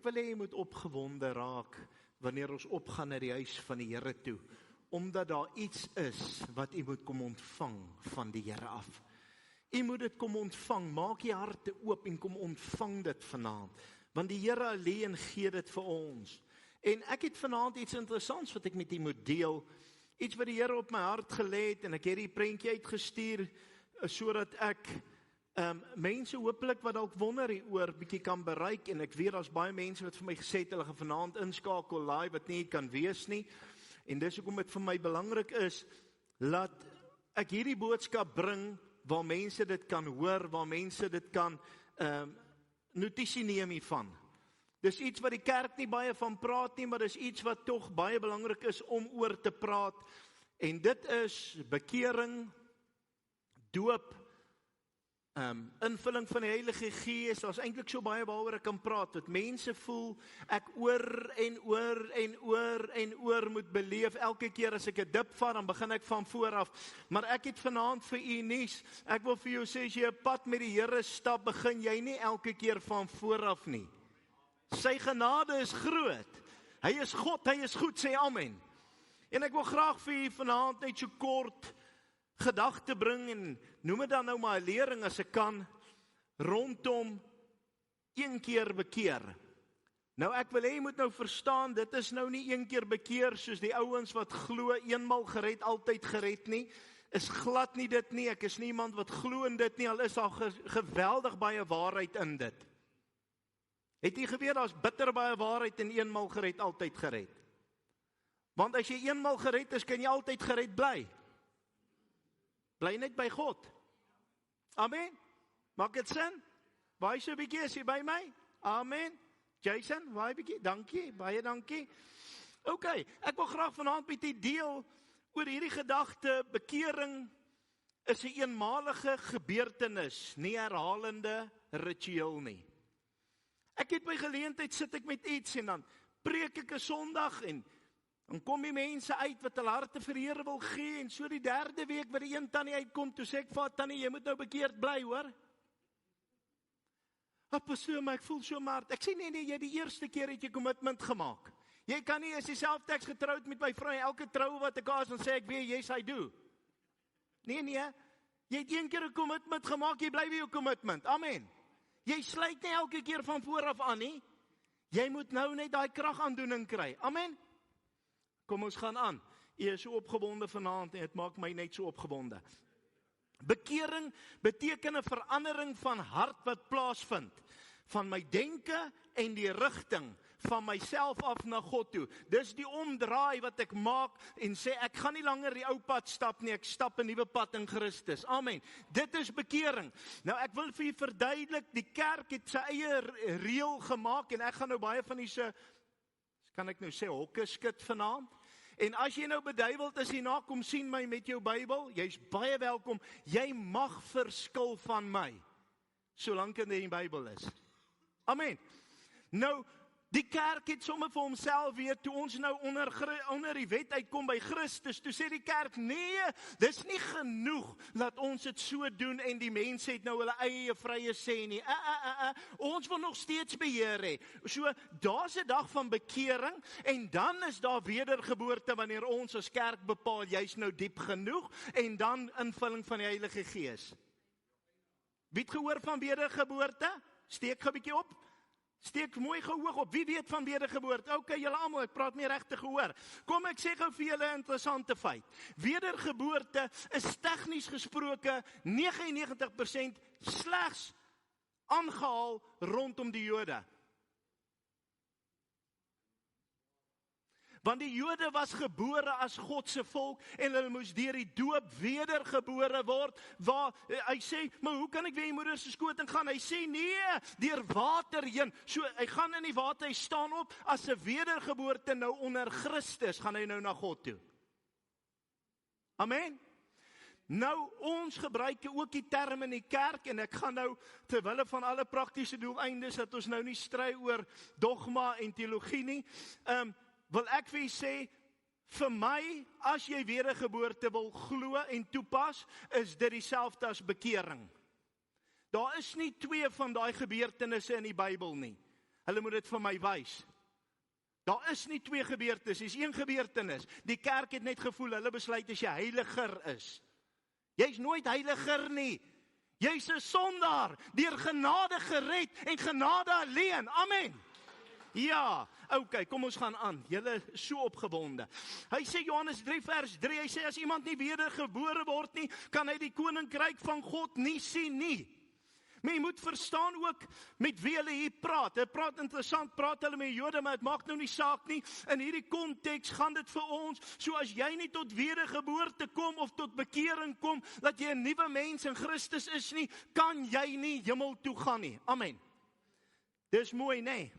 wil hê jy moet opgewonde raak wanneer ons opgaan na die huis van die Here toe, omdat daar iets is wat jy moet kom ontvang van die Here af. Jy moet dit kom ontvang, maak jy harte oop en kom ontvang dit vanaand, want die Here alleen gee dit vir ons. En ek het vanaand iets interessants wat ek met jy moet deel, iets wat die Here op my hart gelê het, en ek het die prentjie uitgestuur, sodat ek mense hopelik wat dalk wonder hieroor bietjie kan bereik, en ek weet daar's baie mense wat vir my gesê het, hulle gaan vanaand inskakel live, wat nie kan wees nie, en dis hoekom dit vir my belangrik is, dat ek hierdie boodskap bring, waar mense dit kan hoor, waar mense dit kan notisie neem hiervan. Dis iets wat die kerk nie baie van praat nie, maar dis iets wat tog baie belangrik is om oor te praat, en dit is bekering, doop, invulling van die Heilige Gees. Daar's eintlik so baie waaroor ek kan praat, dat mense voel, ek oor en oor en oor en oor moet beleef, elke keer as ek 'n dip vat, dan begin ek van voor af, maar ek het vanaand vir u nuus, ek wil vir jou sê, as jy 'n pad met die Here stap, begin jy nie elke keer van voor af nie. Sy genade is groot, hy is God, hy is goed, sê amen. En ek wil graag vir u vanaand net so kort gedagte bring, en noem dit dan nou maar 'n lering as ek kan, rondom een keer bekeer. Nou ek wil hê jy moet nou verstaan, dit is nou nie een keer bekeer soos die ouens wat glo eenmal gered, altyd gered nie, is glad nie dit nie, ek is nie iemand wat glo in dit nie, al is daar geweldig baie waarheid in dit. Het jy geweet, daar's bitter baie waarheid in eenmal gered, altyd gered. Want as jy eenmal gered is, kan jy altyd gered bly. Bly net by God. Amen. Maak dit sin? Waai so 'n bietjie, is jy by my? Amen. Jason, waai 'n bietjie. Dankie, baie dankie. OK, ek wil graag vanaand met u deel oor hierdie gedagte, bekering is 'n eenmalige gebeurtenis, nie herhalende ritueel nie. Ek het by geleentheid sit ek met iets en dan preek ek 'n Sondag en dan kom die mense uit wat hulle harte vir die Here wil gee, en so die derde week wat die een tannie uitkom, toe sê ek vir haar, tannie, jy moet nou bekeerd bly, hoor. Pastoor, maar ek voel so maar, ek sê nee, jy die eerste keer het jy commitment gemaak. Jy kan nie as jy self teks getroud met my vrou, elke trou wat ek as, dan sê ek weer, yes I do. Nee, jy het een keer 'n commitment gemaak, jy bly by jou commitment, amen. Jy sluit nie elke keer van vooraf aan nie, jy moet nou net daai kragaandoening kry, amen. Kom ons gaan aan. Jy is so opgewonde vanaand en dit maak my net so opgewonde. Bekering beteken 'n verandering van hart wat plaasvind, van my denke en die rigting van myself af na God toe. Dis die omdraai wat ek maak en sê ek gaan nie langer die ou pad stap nie, ek stap 'n nuwe pad in Christus. Amen. Dit is bekering. Nou ek wil vir u verduidelik, die kerk het sy eie reël gemaak en ek gaan nou baie van die kan ek nou sê hokke skud vanaand. En as jy nou beduiweld is hierna, kom sien my met jou Bybel, jy's baie welkom. Jy mag verskil van my, solank dit in die Bybel is. Amen. Nou, die kerk het sommer vir homself weet, toe ons nou onder die wet uitkom by Christus, toe sê die kerk, nee, dis nie genoeg dat ons dit so doen en die mense het nou hulle eie vrye sê nie. Ons wil nog steeds beheer hê. So, daar's 'n dag van bekering en dan is daar wedergeboorte wanneer ons as kerk bepaal, jy's nou diep genoeg en dan invulling van die Heilige Gees. Wie het gehoor van wedergeboorte? Steek gou 'n bietjie op. Steek mooi gehoog op, wie weet van wedergeboorte? OK, julle almal, ek praat nie regtig gehoor. Kom ek sê gou vir julle 'n interessante feit. Wedergeboorte is tegnies gesproke 99% slegs aangehaal rondom die Jode. Want die Jode was gebore as God se volk en hulle moes deur die doop wedergebore word, waar hy sê, maar hoe kan ek weer in moeder se skoot ingaan? Hy sê nee, deur water heen. So hy gaan in die water, hy staan op as 'n wedergeboorte nou onder Christus, gaan hy nou na God toe. Amen. Nou, ons gebruik ook die term in die kerk, en ek gaan nou, terwille van alle praktiese doeleindes, dat ons nou nie stry oor dogma en teologie nie, wil ek vir u sê, vir my, as jy wedergeboorte wil glo en toepas, is dit dieselfde as bekering. Daar is nie twee van daai gebeurtenisse in die Bybel nie. Hulle moet dit vir my wys. Daar is nie 2 gebeurtenis, dis 1 gebeurtenis. Die kerk het net gevoel, hulle besluit as jy heiliger is. Jy's nooit heiliger nie. Jy's 'n sondaar, deur genade gered en genade alleen. Amen. Ja, okay, kom ons gaan aan. Julle is so opgewonde. Hy sê Johannes 3 vers 3, hy sê as iemand nie wedergebore word nie, kan hy die koninkryk van God nie sien nie. Maar jy moet verstaan ook met wie hulle hier praat. Hulle praat interessant, praat hulle met Jode, maar dit maak nou nie saak nie. In hierdie konteks gaan dit vir ons, so as jy nie tot wedergeboorte kom of tot bekering kom, dat jy 'n nuwe mens in Christus is nie, kan jy nie hemel toe gaan nie. Amen. Dis mooi, nee.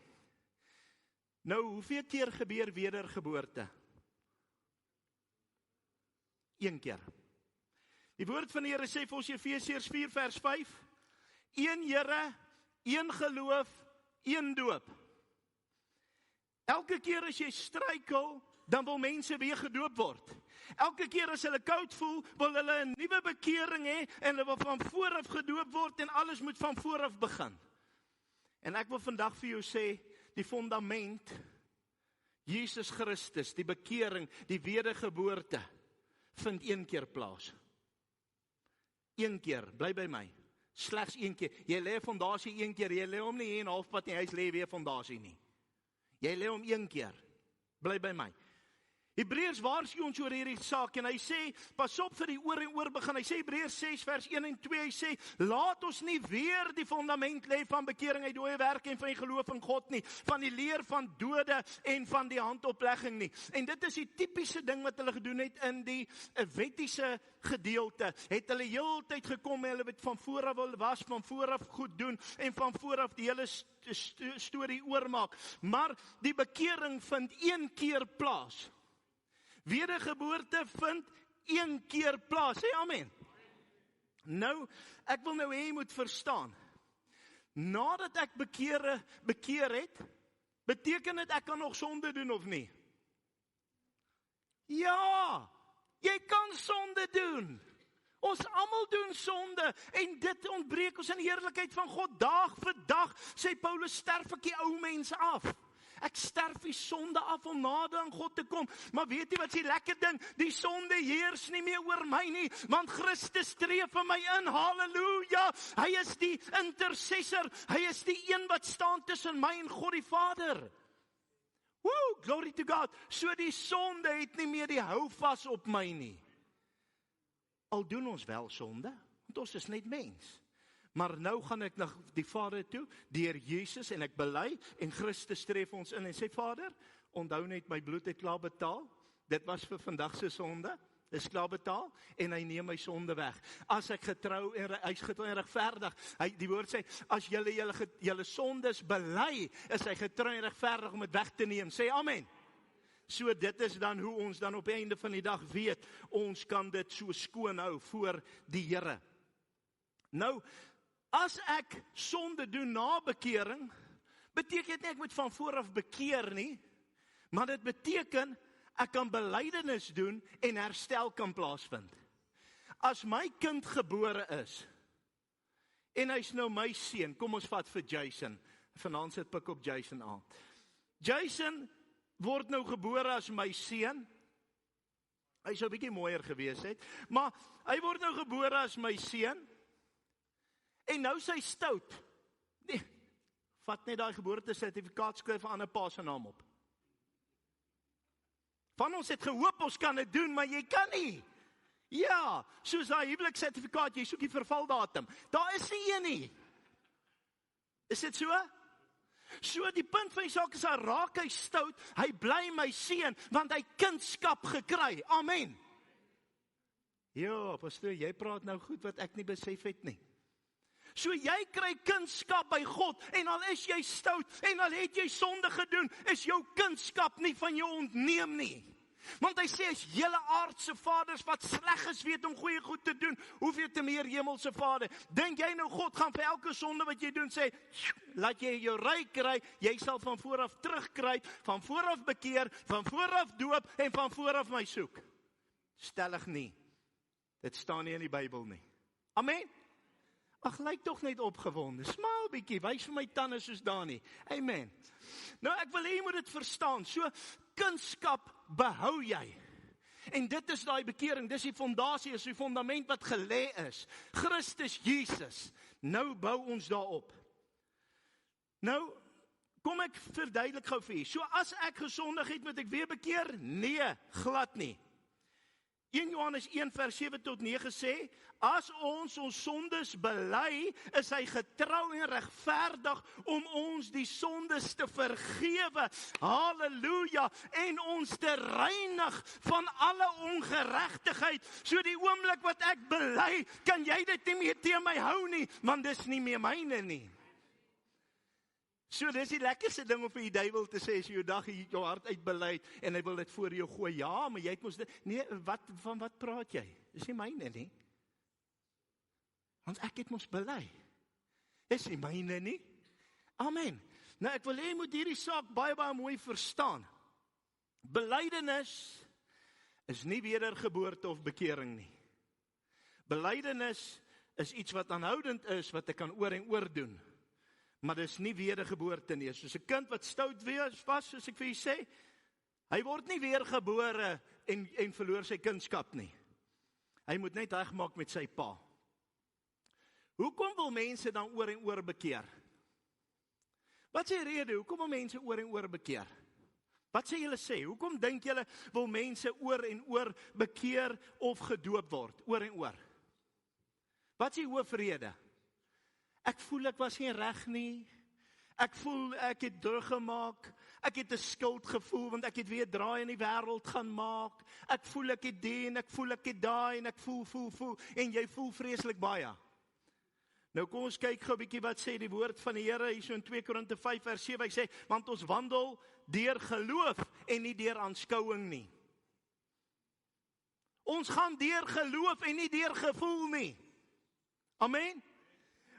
Nou, hoeveel keer gebeur wedergeboorte? 1 keer. Die woord van die Here sê vir ons Efesiërs 4 vers 5, 1 Here, 1 geloof, 1 doop. Elke keer as jy struikel, dan wil mense weer gedoop word. Elke keer as hulle koud voel, wil hulle 'n nuwe bekering hê en hulle wil van voor af gedoop word en alles moet van voor af begin. En ek wil vandag vir jou sê, die fundament, Jesus Christus, die bekering, die wedergeboorte, vind 1 keer plaas. 1 keer, bly by my. Slegs 1 keer. Jy lê fondasie 1 keer, jy lê hom nie hier in halfpad nie, hy lê weer fondasie nie. Jy lê hom 1 keer. Bly by my. Hebreërs waarsku ons oor hierdie saak en hy sê, pas op vir die oor en oor begin. Hy sê Hebreërs 6 vers 1 en 2, hy sê, laat ons nie weer die fundament lê van bekering uit dooie werke en van die geloof in God nie, van die leer van dode en van die handoplegging nie. En dit is die tipiese ding wat hulle gedoen het in die wettiese gedeelte. Het hulle heeltyd gekom en hulle het van vooraf wil was, van vooraf goed doen en van vooraf die hele storie oormaak. Maar die bekering vind 1 keer plaas. Wedergeboorte vind 1 keer plaas. Sê amen. Nou, ek wil nou hê jy moet verstaan. Nadat ek bekeer het, beteken dit ek kan nog sonde doen of nie? Ja, jy kan sonde doen. Ons almal doen sonde en dit ontbreek ons in die heerlikheid van God dag vir dag. Sê Paulus, sterf ek die ou mense af. Ek sterf die sonde af om nader aan God te kom. Maar weet jy wat is die lekker ding? Die sonde heers nie meer oor my nie, want Christus tree vir my in. Halleluja! Hy is die intercessor. Hy is die een wat staan tussen my en God die Vader. Woo, glory to God. So die sonde het nie meer die houvas op my nie. Al doen ons wel sonde, want ons is net mens. Maar nou gaan ek na die Vader toe, deur Jesus, en ek bely, en Christus tref ons in en sê, Vader, onthou net my bloed het klaar betaal, dit was vir vandag se sonde, is klaar betaal, en hy neem my sonde weg. As ek getrou en hy's getrou en regverdig, die woord sê, as julle sondes bely, is hy getrou en regverdig om dit weg te neem. Sê amen. So dit is dan hoe ons dan op die einde van die dag weet, ons kan dit so skoon hou voor die Here. Nou, as ek sonde doen na bekering, beteken nie ek moet van vooraf bekeer nie, maar dit beteken ek kan belydenis doen en herstel kan plaasvind. As my kind gebore is, en hy's nou my seun, kom ons vat vir Jason, vanaand sit pik op Jason aan. Jason word nou gebore as my seun, hy sou 'n bietjie mooier gewees het, maar hy word nou gebore as my seun, en nou sy stout. Nee, vat net daai geboortesertifikaat, skryf 'n ander pa se naam op. Van ons het gehoop ons kan dit doen, maar jy kan nie. Ja, soos daai huweliksertifikaat, jy soek die vervaldatum. Daar is nie een nie. Is dit so? So die punt van die saak is, hy raak hy stout, hy bly my seun, want hy kindskap gekry. Amen. Ja, pastoor, jy praat nou goed wat ek nie besef het nie. So jy kry kindskap by God, en al is jy stout, en al het jy sonde gedoen, is jou kindskap nie van jou ontneem nie. Want hy sê, as julle aardse vaders wat sleg is weet om goeie goed te doen, hoeveel te meer hemelse Vader. Dink jy nou God gaan vir elke sonde wat jy doen sê, laat jy jou ryk kry, jy sal van vooraf terugkry, van vooraf bekeer, van vooraf doop en van vooraf my soek? Stellig nie. Dit staan nie in die Bybel nie. Amen. Ag, lyk tog net opgewonde. Smaal bietjie, wys vir my tande soos Dani. Amen. Nou, ek wil hê jy moet dit verstaan. So, kunskap behou jy. En dit is daai bekering, dis die fondasie, is die fundament wat gelê is. Christus Jesus. Nou bou ons daarop. Nou, kom ek verduidelik gou vir u. So as ek gesondig het, moet ek weer bekeer? Nee, glad nie. 1 Johannes 1 vers 7 tot 9 sê, as ons sondes bely, is hy getrou en regverdig om ons die sondes te vergewe. Halleluja, en ons te reinig van alle ongeregtigheid. So die oomblik wat ek bely, kan jy dit nie meer teen my hou nie, want dis nie meer myne nie. So dis die lekkerste ding om vir die duiwel te sê, as jy jou dag jou hart uitbely en hy wil dit voor jou gooi. Ja, maar jy het mos dit. Nee, van wat praat jy? Dis nie myne nie. Want ek het mos bely. Dis nie myne nie. Amen. Nou ek wil hê jy moet hierdie saak baie mooi verstaan. Belydenis is nie wedergeboorte of bekering nie. Belydenis is iets wat aanhoudend is, wat ek kan oor en oor doen. Maar dis nie wedergeboorte nie. Soos 'n kind wat stout was, soos ek vir julle sê, hy word nie weergebore en verloor sy kindskap nie. Hy moet net regmaak met sy pa. Hoekom wil mense dan oor en oor bekeer? Wat is die rede? Hoekom wil mense oor en oor bekeer? Wat sê julle sê? Hoekom dink julle wil mense oor en oor bekeer of gedoop word? Oor en oor. Wat is die hoofrede? Ek voel ek was nie reg nie. Ek voel ek het deurgemaak. Ek het 'n skuldgevoel want ek het weer draai in die wêreld gaan maak. Ek voel ek het die en ek voel ek het daai en ek voel en jy voel vreeslik baie. Nou kom ons kyk gou 'n bietjie wat sê die woord van die Here hier so in 2 Korinte 5 vers 7. Hy sê want ons wandel deur geloof en nie deur aanskouing nie. Ons gaan deur geloof en nie deur gevoel nie. Amen.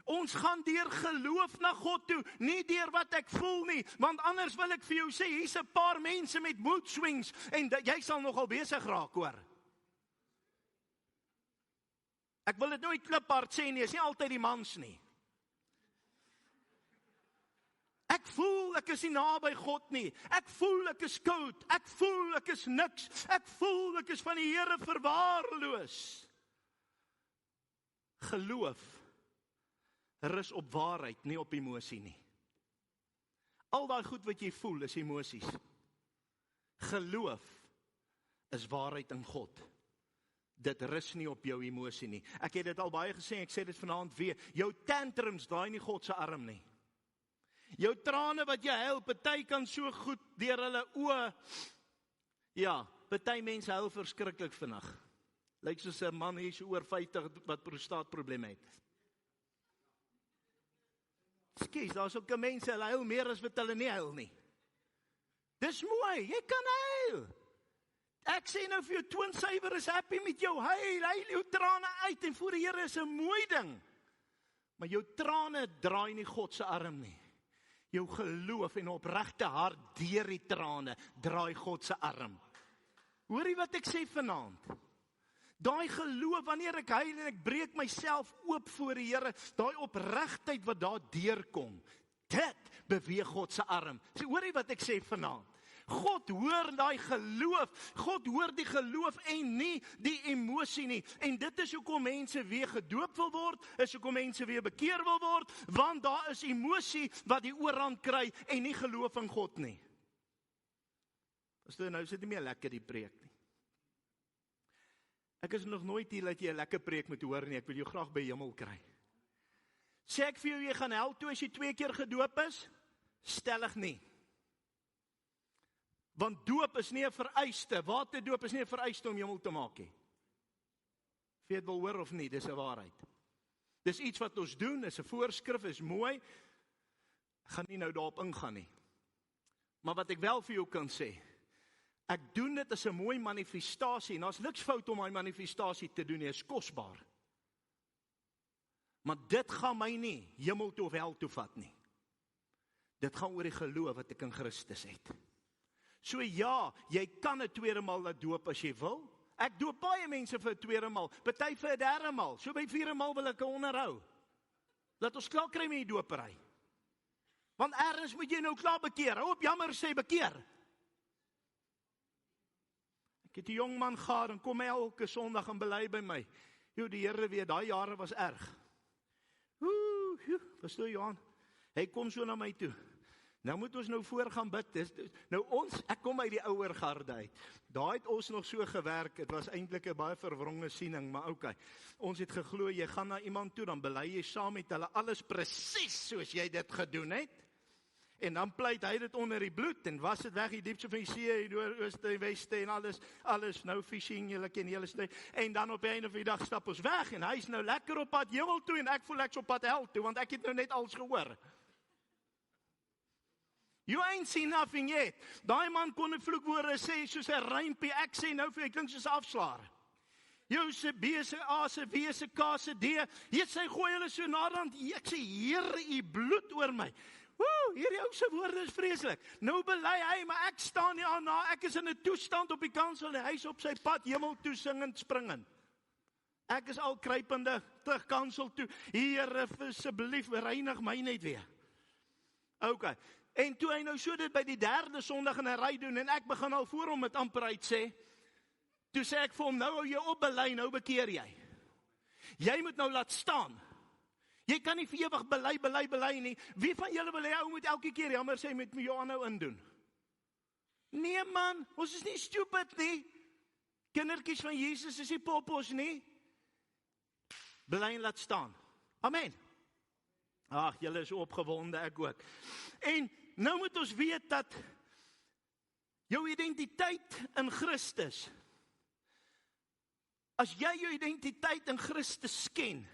Ons gaan deur geloof na God toe, nie deur wat ek voel nie, want anders wil ek vir jou sê, hier's 'n paar mense met mood swings, en jy sal nogal besig raak, hoor. Ek wil dit nooit kliphard sê nie, is nie altyd die mans nie. Ek voel ek is nie naby God nie, ek voel ek is koud, ek voel ek is niks, ek voel ek is van die Here verwaarloos. Geloof rus op waarheid, nie op emosie nie. Al daai goed wat jy voel is emosies. Geloof is waarheid in God. Dit rus nie op jou emosie nie. Ek het dit al baie gesê, ek sê dit vanaand weer. Jou tantrums draai nie God se arm nie. Jou trane wat jy huil, party kan so goed deur hulle oë. Ja, party mense huil verskriklik vinnig. Lyk soos 'n man hier so oor 50 wat prostaatprobleme het. Skies, daar is ook mense, hulle huil meer as wat hulle nie huil nie. Dis mooi, jy kan huil. Ek sê nou vir jou, Twin Saver is happy met jou, huil jou trane uit, en voor die Here is 'n mooi ding. Maar jou trane draai nie God se arm nie. Jou geloof en opregte hart deur die trane draai God se arm. Hoor jy wat ek sê vanaand? Daai geloof, wanneer ek huil en ek breek myself oop voor die Here, daai opregtheid wat daar deurkom, dit beweeg God se arm. Hoor jy wat ek sê vanaand? God hoor daai geloof, God hoor die geloof en nie die emosie nie. En dit is hoekom mense weer gedoop wil word, is hoekom mense weer bekeer wil word, want daar is emosie wat die oorhand kry en nie geloof in God nie. Nou sit nie meer lekker die preek nie. Ek is nog nooit hier dat jy 'n lekker preek moet hoor nie, ek wil jou graag by hemel kry. Sê ek vir jou, jy gaan hel toe as jy 2 keer gedoop is? Stellig nie. Want doop is nie 'n vereiste, waterdoop is nie 'n vereiste om hemel te maak nie. Of jy het wil hoor of nie, dis 'n waarheid. Dis iets wat ons doen, is 'n voorskrif, is mooi. Ek gaan nie nou daarop ingaan nie. Maar wat ek wel vir jou kan sê, ek doen dit as 'n mooi manifestasie, en daar's niks fout om my manifestasie te doen nie, is kosbaar. Maar dit gaan my nie hemel toe of hel toe vat nie. Dit gaan oor die geloof wat ek in Christus het. So ja, jy kan 'n tweede maal laat doop as jy wil. Ek doop baie mense vir 'n tweede maal, party vir 'n derde maal. So by 4de maal wil ek 'n onderhou. Laat ons klaar kry met die dopery. Want ergens moet jy nou klaar bekeer. Hou op jammer sê bekeer. Ek het 'n jong man gehad en kom elke Sondag en bely by my. Jo, die Here weet, daai jare was erg. Verstaan Johan? Hy kom so na my toe. Nou moet ons nou voor gaan bid. Ek kom uit die ouer garde uit. Daar het ons nog so gewerk. Dit was eintlik 'n baie verwronge siening, maar okay. Ons het geglo, jy gaan na iemand toe, dan bely jy saam met hulle alles presies soos jy dit gedoen het. En dan pleit hy dit onder die bloed en was dit weg die diepste van die see, deur ooste en weste en alles nou fishing, julle ken die hele storie. En dan op 'n einde van die dag stap ons weg en hy's nou lekker op pad hemel toe en ek voel ek's op pad hel toe want ek het nou net alles gehoor. You ain't seen nothing yet. Daai man kon 'n vloekwoorde sê soos 'n rympie. Ek sê nou vir jy klink soos 'n afslaer. Jou se B se A se W se K se D. Jy sê gooi hulle so naderhand. Ek sê Here, u bloed oor my. Hierdie ou se woorde is vreeslik. Nou bely hy, maar ek staan nie aan na. Ek is in 'n toestand op die kansel en hy's op sy pad hemel toe singend springend. Ek is al kruipende terug kansel toe. Here, asseblief reinig my net weer. Okay. En toe hy nou so dit by die 3de Sondag in 'n ry doen en ek begin al voor hom met amper uit sê, toe sê ek vir hom, nou hou jy op bely, nou bekeer jy. Jy moet nou laat staan. Jy kan nie vir ewig bely nie. Wie van julle wil hê ou moet elke keer jammer sê met jou aanhou indoen? Nee man, ons is nie stupid nie. Kindertjies van Jesus is nie poppos nie. Bely en laat staan. Amen. Ag, julle is opgewonde, ek ook. En nou moet ons weet dat jou identiteit in Christus, as jy jou identiteit in Christus ken,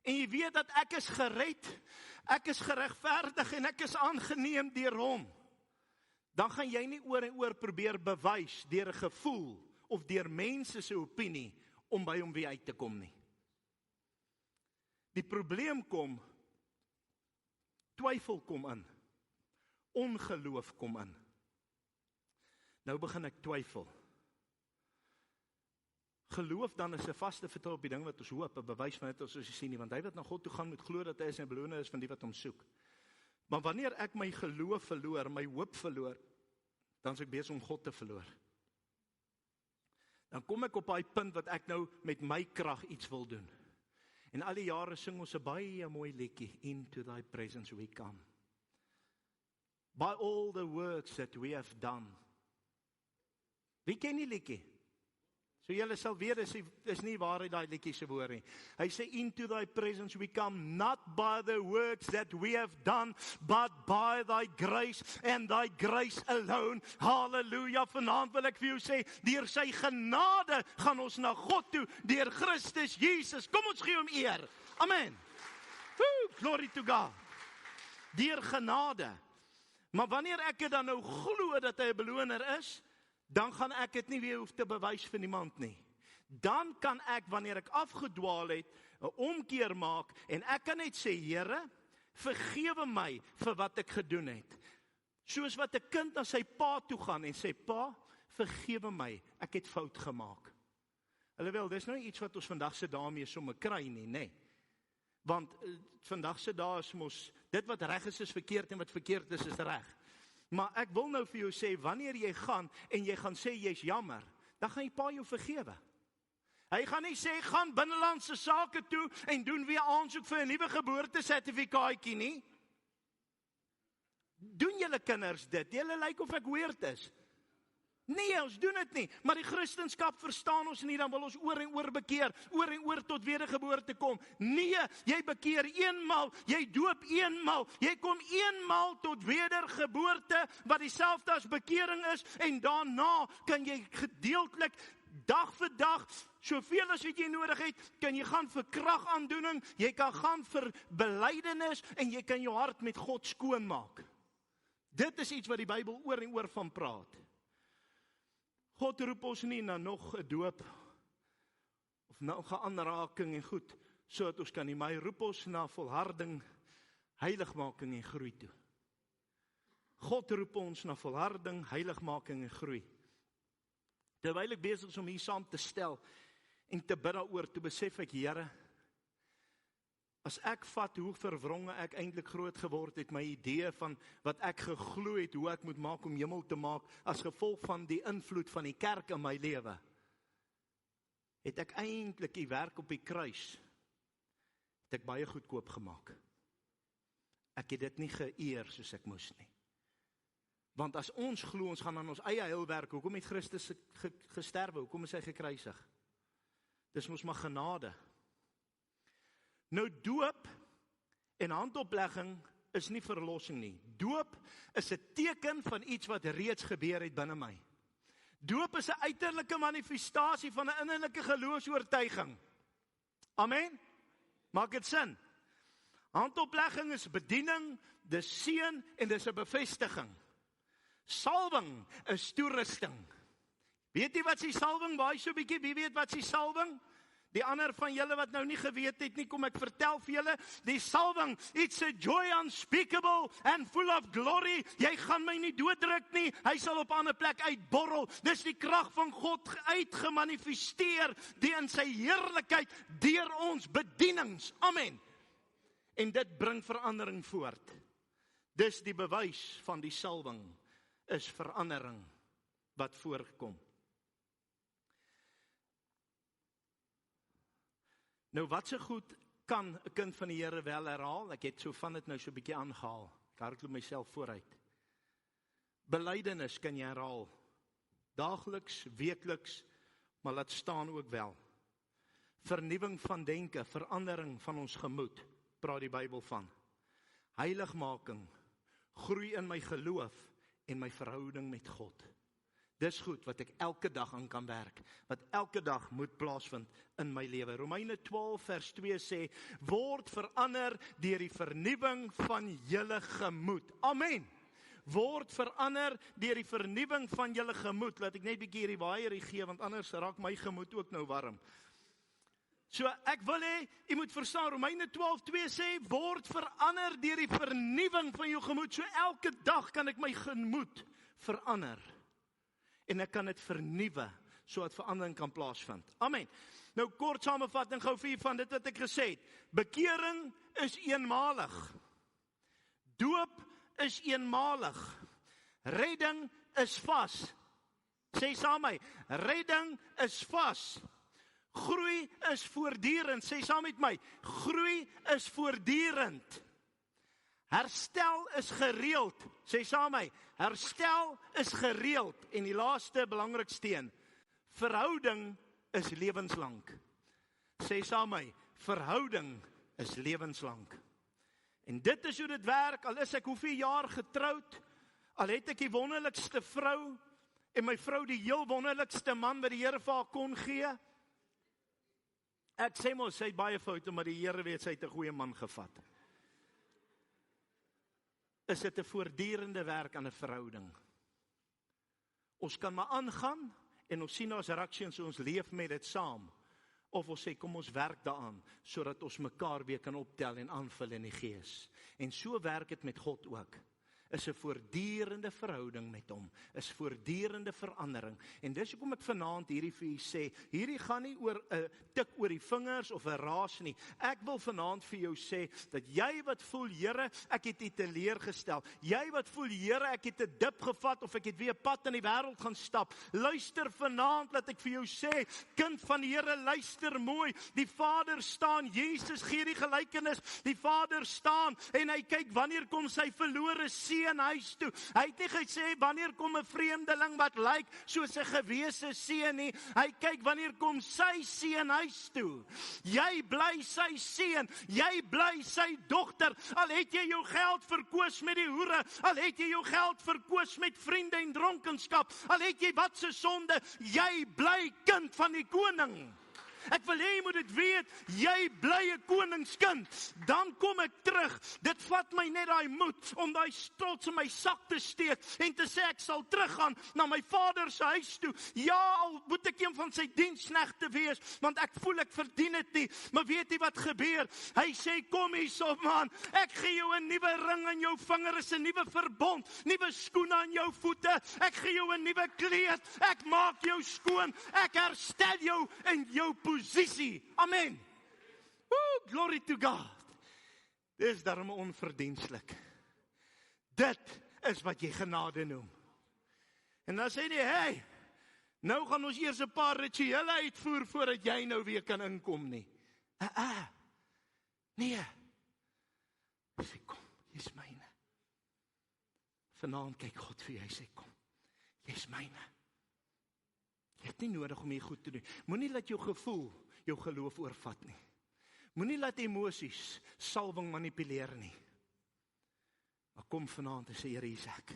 en jy weet dat ek is gered, ek is geregverdig en ek is aangeneem deur hom, dan gaan jy nie oor en oor probeer bewys deur 'n gevoel of deur mense se opinie om by hom weer uit te kom nie. Die probleem kom, twyfel kom in, ongeloof kom in. Nou begin ek twyfel. Geloof dan is 'n vaste vertroue op die ding wat ons hoop, 'n bewys van dit ons sien nie, want hy wat na God toe gaan moet glo dat hy is en beloner is van die wat hom soek. Maar wanneer ek my geloof verloor, my hoop verloor, dan is ek besig om God te verloor. Dan kom ek op daai punt wat ek nou met my krag iets wil doen. En al die jare sing ons 'n baie mooi liedjie, Into Thy Presence We Come. By all the works that we have done. Wie ken die liedjie? So julle sal weet, is nie waar hy daai liedjie se woord nie. Hy sê, Into Thy Presence we come, not by the works that we have done, but by Thy grace and Thy grace alone. Halleluja, vanaand wil ek vir jou sê, deur sy genade gaan ons na God toe, deur Christus Jesus. Kom ons gee hom eer. Amen. Glory to God. Deur genade. Maar wanneer ek dit dan nou glo dat hy 'n beloner is, dan gaan ek dit nie weer hoef te bewys vir niemand nie. Dan kan ek, wanneer ek afgedwaal het, 'n omkeer maak en ek kan net sê, Here, vergewe my vir wat ek gedoen het. Soos wat 'n kind na sy pa toe gaan en sê, Pa, vergewe my, ek het fout gemaak. Alhoewel, dis nou iets wat ons vandag se daarmee sommer kry nie, nê? Want vandag se dae is mos, dit wat reg is verkeerd en wat verkeerd is reg. Maar ek wil nou vir jou sê, wanneer jy gaan en jy gaan sê jy's jammer, dan gaan jy pa jou vergewe. Hy gaan nie sê, gaan binnelandse sake toe en doen weer aansoek vir 'n nuwe geboortesertifikaatjie nie. Doen julle kinders dit? Julle lyk of ek weird is. Nee, ons doen dit nie. Maar die Christendom verstaan ons nie, dan wil ons oor en oor bekeer, oor en oor tot wedergeboorte kom. Nee, jy bekeer eenmaal, jy doop eenmaal, jy kom eenmaal tot wedergeboorte, wat dieselfde as bekering is, en daarna kan jy gedeeltelik, dag vir dag, soveel as wat jy nodig het, kan jy gaan vir kragaandoening, jy kan gaan vir belydenis, en jy kan jou hart met God skoon maak. Dit is iets wat die Bybel oor en oor van praat. God roep ons nie na nog 'n doop of nog 'n aanraking en goed, sodat ons kan nie, maar hy roep ons na volharding, heiligmaking en groei toe. God roep ons na volharding, heiligmaking en groei. Terwyl ek besig is om hier saam te stel en te bid daaroor, toe besef ek, Here, As ek vat hoe verwronge ek eintlik groot geword het, my idee van wat ek geglo het, hoe ek moet maak om hemel te maak, as gevolg van die invloed van die kerk in my lewe, het ek eintlik die werk op die kruis, het ek baie goedkoop gemaak. Ek het dit nie geëer soos ek moes nie. Want as ons glo, ons gaan aan ons eie heilwerk, hoekom het Christus gesterwe, hoekom is hy gekruisig? Dis mos maar genade. Nou doop en handoplegging is nie verlossing nie. Doop is 'n teken van iets wat reeds gebeur het binne my. Doop is 'n uiterlike manifestasie van 'n innerlike geloofsoortuiging. Amen? Maak dit sin? Handoplegging is bediening, dis seën en dis 'n bevestiging. Salwing is toerusting. Weet jy wat is die salwing? Baie so 'n bietjie, wie weet wat is die salwing? Die ander van julle wat nou nie geweet het nie, kom ek vertel vir julle, die salwing, it's a joy unspeakable and full of glory. Jy gaan my nie dooddruk nie, hy sal op 'n ander plek uitborrel. Dis die krag van God uitgemanifesteer, die in sy heerlikheid deur ons bedienings. Amen. En dit bring verandering voort. Dis die bewys van die salwing, is verandering wat voorkom. Nou wat so goed kan 'n kind van die Here wel herhaal? Ek het so van dit nou so 'n bietjie aangehaal. Ek hardloop myself vooruit. Belydenis kan jy herhaal. Daagliks, weekliks, maar laat staan ook wel. Vernuwing van denke, verandering van ons gemoed, praat die Bybel van. Heiligmaking, groei in my geloof en my verhouding met God. Dis goed wat ek elke dag aan kan werk, wat elke dag moet plaasvind in my lewe. Romeine 12 vers 2 sê, word verander deur die vernuwing van julle gemoed. Amen. Word verander deur die vernuwing van julle gemoed. Laat ek net 'n bietjie hierdie waaierie gee, want anders raak my gemoed ook nou warm. So ek wil hê, jy moet verstaan, Romeine 12:2 sê, word verander deur die vernuwing van jou gemoed. So elke dag kan ek my gemoed verander. En ek kan dit vernuwe, sodat verandering kan plaasvind. Amen. Nou kort samevatting gou vir van dit wat ek gesê het. Bekering is eenmalig. Doop is eenmalig. Redding is vas. Sê saam met my, redding is vas. Groei is voortdurend. Sê saam met my, groei is voortdurend. Herstel is gereeld. Sê saam met my, herstel is gereeld. En die laaste belangrikste een, verhouding is lewenslank. Sê saam met my, verhouding is lewenslank. En dit is hoe dit werk, al is ek hoeveel jaar getroud, al het ek die wonderlikste vrou, en my vrou die heel wonderlikste man wat die Here vir haar kon gee. Ek sê mos, sy het baie foute, maar die Here weet sy het 'n goeie man gevat. Is dit 'n voortdurende werk aan 'n verhouding. Ons kan maar aangaan, en ons sien ons reaksie en so ons leef met dit saam. Of ons sê, kom ons werk daaraan, sodat ons mekaar weer kan optel en aanvul in die gees. En so werk dit met God ook. Is 'n voortdurende verhouding met hom, is voortdurende verandering. En dis hoekom ek vanaand hierdie vir u sê, hierdie gaan nie oor 'n tik oor die vingers of 'n raas nie. Ek wil vanaand vir jou sê, dat jy wat voel, Here, ek het u teleurgestel. Jy wat voel, Here, ek het 'n dip gevat, of ek het weer 'n pad in die wêreld gaan stap. Luister vanaand, laat ek vir jou sê, kind van die Here, luister mooi. Die Vader staan, Jesus gee die gelykenis, die Vader staan, en hy kyk, wanneer kom sy verlore seun huis toe. Hy het nie gesê, wanneer kom 'n vreemdeling wat lyk soos 'n gewese seun nie. Hy kyk, wanneer kom sy seun huis toe. Jy bly sy seun, jy bly sy dogter, al het jy jou geld verkoos met die hoere, al het jy jou geld verkoos met vriende en dronkenskap, al het jy wat se sonde, jy bly kind van die koning. Ek wil hê jy moet dit weet, jy bly 'n koningskind. Dan kom ek terug. Dit vat my net daai moed om daai trots in my sak te steek en te sê ek sal teruggaan na my Vader se huis toe. Ja, al moet ek een van sy diensknegte wees, want ek voel ek verdien dit nie. Maar weet jy wat gebeur? Hy sê, kom hierso man, ek gee jou 'n nuwe ring aan jou vinger, is 'n nuwe verbond, nuwe skoene aan jou voete, ek gee jou 'n nuwe kleed, ek maak jou skoon, ek herstel jou in jou posisie. Amen. Woo, glory to God. Dis daarom onverdienslik. Dit is wat jy genade noem. En dan sê die, hey, nou gaan ons eers 'n paar rituele uitvoer voordat jy nou weer kan inkom nie. Nee. Hy sê, kom, jy's myne. Vanaand kyk God vir jou, hy sê, kom, jy's myne. Jy het nie nodig om hier goed te doen. Moenie laat jou gevoel jou geloof oorvat nie. Moenie laat emosies salwing manipuleer nie. Maar kom vanaand en sê, Here, hier is ek.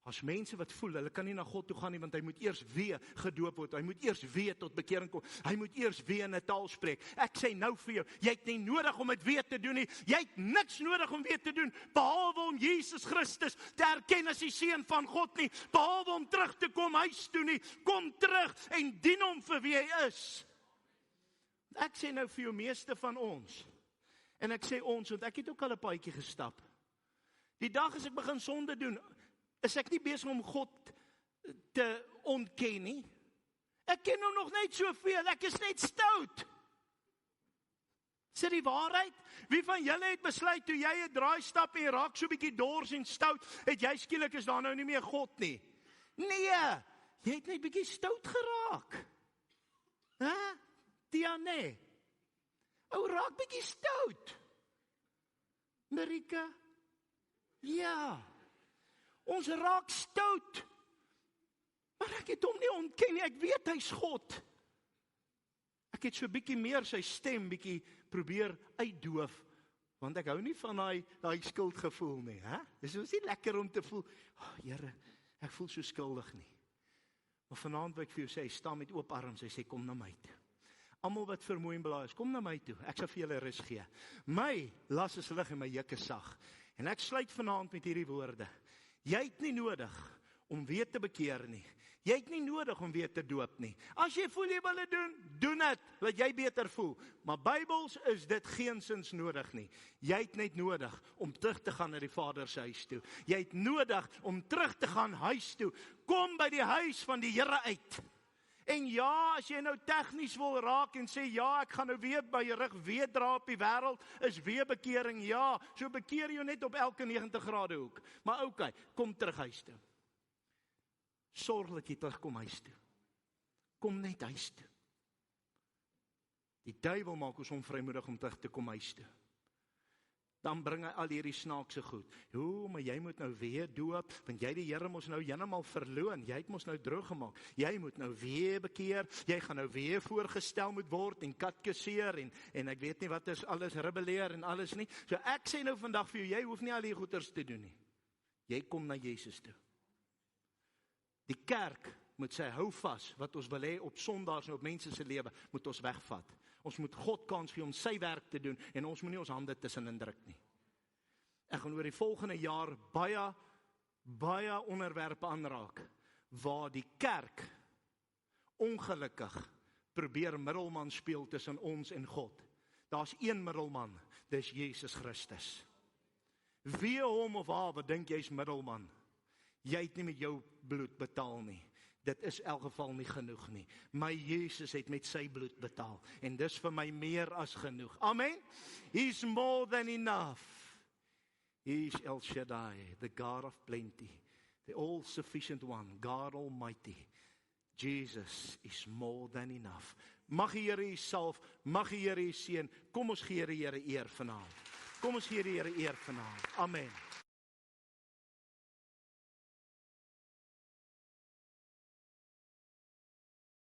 As mense wat voel, hulle kan nie na God toe gaan nie, want hy moet eers weer gedoop word, hy moet eers weer tot bekering kom, hy moet eers weer in 'n taal spreek. Ek sê nou vir jou, jy het nie nodig om dit weer te doen nie, jy het niks nodig om weer te doen, behalwe om Jesus Christus te erken as die Seun van God nie, behalwe om terug te kom huis toe nie, kom terug en dien hom vir wie hy is. Ek sê nou vir jou, meeste van ons, en ek sê ons, want ek het ook al 'n paadjie gestap. Die dag as ek begin sonde doen, is ek nie besig om God te ontken nie. Ek ken hom nog net soveel, ek is net stout. Sê die waarheid, wie van julle het besluit, toe jy 'n draai stap en jy raak so 'n bietjie dors en stout, het jy skielik is daar nou nie meer God nie? Nee, jy het net bietjie stout geraak. Diane, ou raak bietjie stout. Marika, ja, ons raak stout, maar ek het hom nie ontken nie, ek weet hy's God. Ek het so bietjie meer sy stem bietjie probeer uitdoof, want ek hou nie van daai skuldgevoel nie, hè? Dis nie lekker om te voel, Here, ek voel so skuldig nie. Maar vanaand wil ek vir jou sê, staan met oop arms, hy sê, kom na my toe. Almal wat vermoei en belaai is, kom na my toe, ek sal vir julle rus gee. My las is lig en my juk is sag. En ek sluit vanaand met hierdie woorde. Jy het nie nodig om weer te bekeer nie. Jy het nie nodig om weer te doop nie. As jy voel jy wil dit doen dit, laat jy beter voel. Maar Bybels is dit geensins nodig nie. Jy het net nodig om terug te gaan na die Vader se huis toe. Jy het nodig om terug te gaan huis toe. Kom by die huis van die Here uit. En ja, as jy nou tegnies wil raak en sê, ja, ek gaan nou weer by jou rug weer dra op die wêreld, is weer bekering, ja, so bekeer jou net op elke 90 grade hoek. Maar okay, kom terug huis toe. Sorg dat jy terugkom huis toe. Kom net huis toe. Die duiwel maak ons onvrymoedig om terug te kom huis toe. Dan bring hy al hierdie snaakse goed. Maar jy moet nou weer doop, want jy die Here mos nou heeltemal verloon. Jy het mos nou droog gemaak. Jy moet nou weer bekeer. Jy gaan nou weer voorgestel moet word en katkeseer en ek weet nie wat is alles rebelleer en alles nie. So ek sê nou vandag vir jou, jy hoef nie al die goeters te doen nie. Jy kom na Jesus toe. Die kerk moet sy hou vas wat ons wil hê op Sondags en op mense se lewe moet ons wegvat. Ons moet God kans gee om sy werk te doen en ons moet nie ons hande tussenin druk nie. Ek gaan oor die volgende jaar baie onderwerpe aanraak waar die kerk ongelukkig probeer middelman speel tussen ons en God. Daar's een middelman, dis Jesus Christus. Wie hom of haar wat dink jy's middelman? Jy het nie met jou bloed betaal nie. Dit is in elk geval nie genoeg nie. My Jesus het met sy bloed betaal. En dis vir my meer as genoeg. Amen. He's more than enough. He's El Shaddai, the God of plenty. The all-sufficient one, God Almighty. Jesus is more than enough. Mag die Here u salf, mag die Here u seën. Kom ons gee die Here eer vanaand. Kom ons gee die Here eer vanaand. Amen.